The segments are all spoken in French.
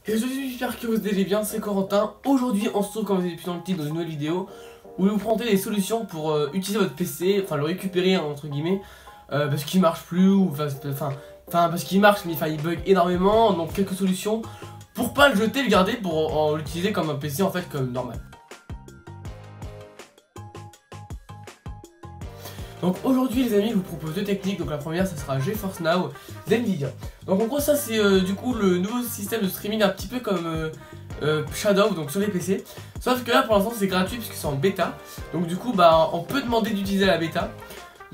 Et j'espère que vous allez bien, c'est Corentin. Aujourd'hui on se retrouve, comme vous avez pu dans le titre, dans une nouvelle vidéo où je vais vous présenter des solutions pour utiliser votre PC, enfin le récupérer entre guillemets, parce qu'il marche plus, ou enfin parce qu'il marche mais il bug énormément, donc quelques solutions pour pas le jeter, le garder, pour l'utiliser comme un PC en fait, comme normal. Donc aujourd'hui les amis, je vous propose deux techniques. Donc la première, ça sera GeForce Now d'NVIDIA. Donc en gros ça c'est du coup le nouveau système de streaming, un petit peu comme Shadow, donc sur les PC. Sauf que là pour l'instant c'est gratuit puisque c'est en bêta. Donc du coup bah on peut demander d'utiliser la bêta.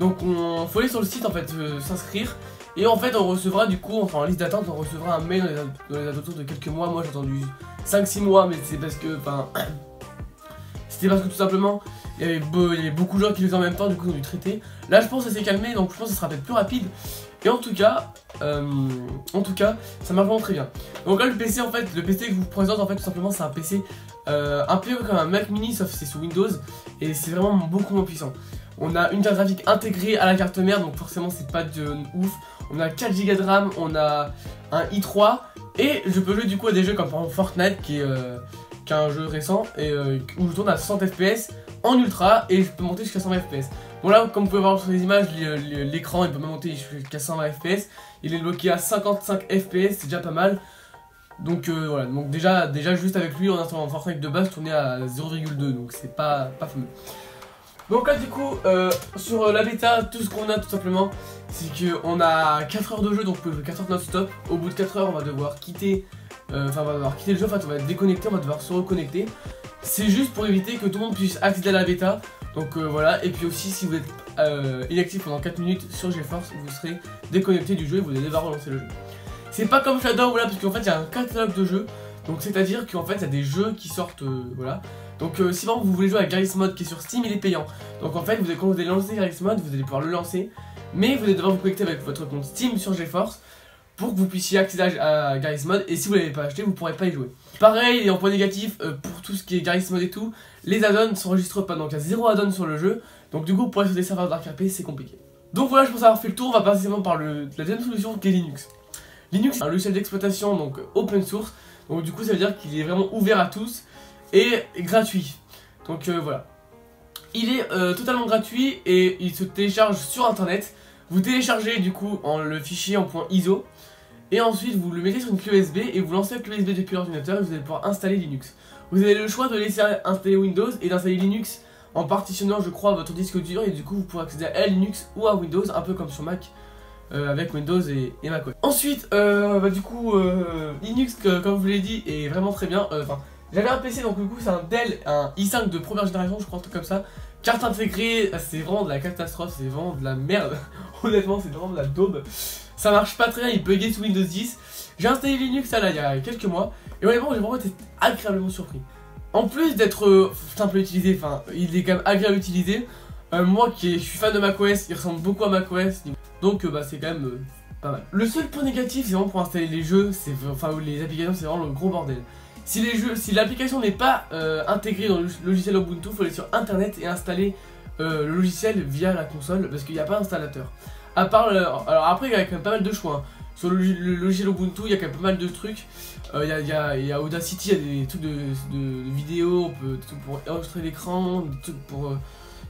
Donc on faut aller sur le site en fait, s'inscrire. Et en fait on recevra du coup, enfin en liste d'attente, on recevra un mail dans les alentours de quelques mois. Moi j'ai attendu 5-6 mois, mais c'est parce que c'était parce que tout simplement il y avait beaucoup de gens qui le faisaient en même temps, du coup ils ont dû traiter. Là je pense que ça s'est calmé, donc je pense que ça sera peut-être plus rapide. Et en tout cas ça marche vraiment très bien. Donc là le PC en fait, le PC que je vous présente en fait tout simplement, c'est un PC un peu comme un Mac mini, sauf c'est sous Windows. Et c'est vraiment beaucoup moins puissant. On a une carte graphique intégrée à la carte mère, donc forcément c'est pas de ouf. On a 4 Go de RAM, on a un i3. Et je peux jouer du coup à des jeux comme par exemple Fortnite qui est un jeu récent et où je tourne à 60 fps en ultra et je peux monter jusqu'à 120 fps. Bon là comme vous pouvez voir sur les images, l'écran il peut même monter jusqu'à 120 fps. Il est bloqué à 55 fps, c'est déjà pas mal. Donc voilà, donc déjà juste avec lui on a en Fortnite de base tourné à 0,2, donc c'est pas fameux. Donc là du coup sur la bêta, tout ce qu'on a tout simplement, c'est qu'on a 4 heures de jeu, donc on peut jouer 4 heures non-stop. Au bout de 4 heures on va devoir quitter on va devoir quitter le jeu, en fait on va être déconnecté, on va devoir se reconnecter. C'est juste pour éviter que tout le monde puisse accéder à la bêta. Donc voilà, et puis aussi si vous êtes inactif pendant 4 minutes sur GeForce, vous serez déconnecté du jeu et vous allez devoir relancer le jeu. C'est pas comme Shadow là, parce qu'en fait il y a un catalogue de jeux. Donc c'est à dire qu'en fait il y a des jeux qui sortent, voilà. Donc si par exemple vous voulez jouer à Garry's Mod qui est sur Steam, il est payant. Donc en fait quand vous allez lancer Garry's Mod, vous allez pouvoir le lancer, mais vous allez devoir vous connecter avec votre compte Steam sur GeForce pour que vous puissiez accéder à Garry's Mod, et si vous l'avez pas acheté, vous pourrez pas y jouer. Pareil, et en point négatif, pour tout ce qui est Garry's Mod et tout, les add-ons ne s'enregistrent pas, donc il y a 0 add-on sur le jeu, donc du coup pour aller sur des serveurs DarkRP c'est compliqué. Donc voilà, je pense avoir fait le tour. On va passer simplement par la deuxième solution qui est Linux. Linux c'est un logiciel d'exploitation donc open source, donc du coup ça veut dire qu'il est vraiment ouvert à tous et gratuit. Donc voilà, il est totalement gratuit et il se télécharge sur internet. Vous téléchargez du coup le fichier en .iso et ensuite vous le mettez sur une clé USB et vous lancez la clé USB depuis l'ordinateur et vous allez pouvoir installer Linux. Vous avez le choix de laisser installer Windows et d'installer Linux en partitionnant je crois votre disque dur, et du coup vous pourrez accéder à Linux ou à Windows, un peu comme sur Mac avec Windows et macOS. Ensuite du coup Linux comme je vous l'ai dit est vraiment très bien. J'avais un PC, donc du coup c'est un Dell, un i5 de première génération, je crois, un truc comme ça. Carte intégrée, c'est vraiment de la catastrophe, c'est vraiment de la merde. Honnêtement, c'est vraiment de la daube. Ça marche pas très bien, il buguait sous Windows 10. J'ai installé Linux là il y a quelques mois, et honnêtement j'ai vraiment été agréablement surpris. En plus d'être simple à utiliser, enfin il est quand même agréable à utiliser. Moi je suis fan de macOS, il ressemble beaucoup à macOS, donc c'est quand même pas mal. Le seul point négatif, c'est vraiment pour installer les jeux, les applications, c'est vraiment le gros bordel. Si l'application n'est pas intégrée dans le logiciel Ubuntu, il faut aller sur internet et installer le logiciel via la console, parce qu'il n'y a pas d'installateur. À part alors après il y a quand même pas mal de choix, hein. Sur le logiciel Ubuntu il y a quand même pas mal de trucs. Il y a Audacity, il y a des trucs de vidéo, des trucs pour enregistrer l'écran, des trucs pour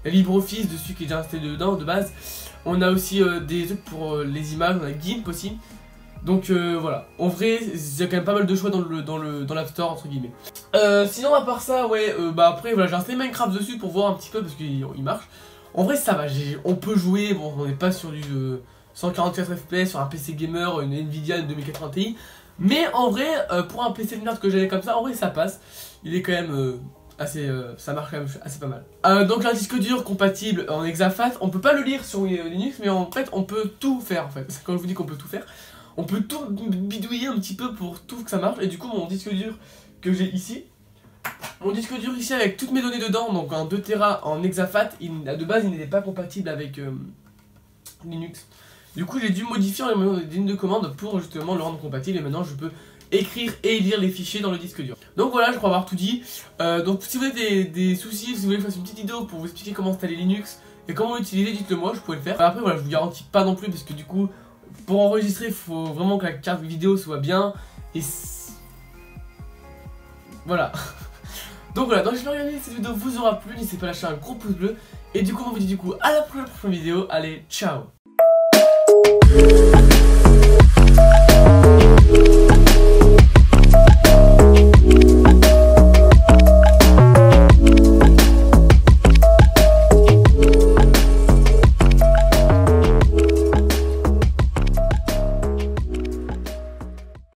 il y a LibreOffice dessus qui est déjà installé dedans de base. On a aussi des trucs pour les images, on a GIMP aussi. Donc voilà, en vrai, il y a quand même pas mal de choix dans l'App Store entre guillemets. Sinon à part ça, ouais, après voilà, j'ai installé Minecraft dessus pour voir un petit peu parce qu'il marche. En vrai ça va, on peut jouer, bon on n'est pas sur du 144 fps sur un PC gamer, une Nvidia 2080 Ti. Mais en vrai, pour un PC de merde que j'avais comme ça, en vrai ça passe. Il est quand même assez, ça marche quand même assez pas mal. Donc un disque dur compatible en exafat, on peut pas le lire sur Linux, mais en fait on peut tout faire en fait. Quand je vous dis qu'on peut tout faire, on peut tout bidouiller un petit peu pour tout que ça marche. Et du coup mon disque dur que j'ai ici, avec toutes mes données dedans, donc un 2 Tera en exafat, de base il n'était pas compatible avec Linux. Du coup j'ai dû modifier en mettant des lignes de commande pour justement le rendre compatible, et maintenant je peux écrire et lire les fichiers dans le disque dur. Donc voilà, je crois avoir tout dit. Donc si vous avez des soucis, si vous voulez que je fasse une petite vidéo pour vous expliquer comment installer Linux et comment l'utiliser, dites-le moi, je pourrais le faire. Après voilà, je vous garantis pas non plus, parce que du coup pour enregistrer il faut vraiment que la carte vidéo soit bien, et Voilà. Donc voilà, donc j'espère que cette vidéo vous aura plu, n'hésitez pas à lâcher un gros pouce bleu. Et du coup on vous dit du coup à la prochaine vidéo, allez ciao.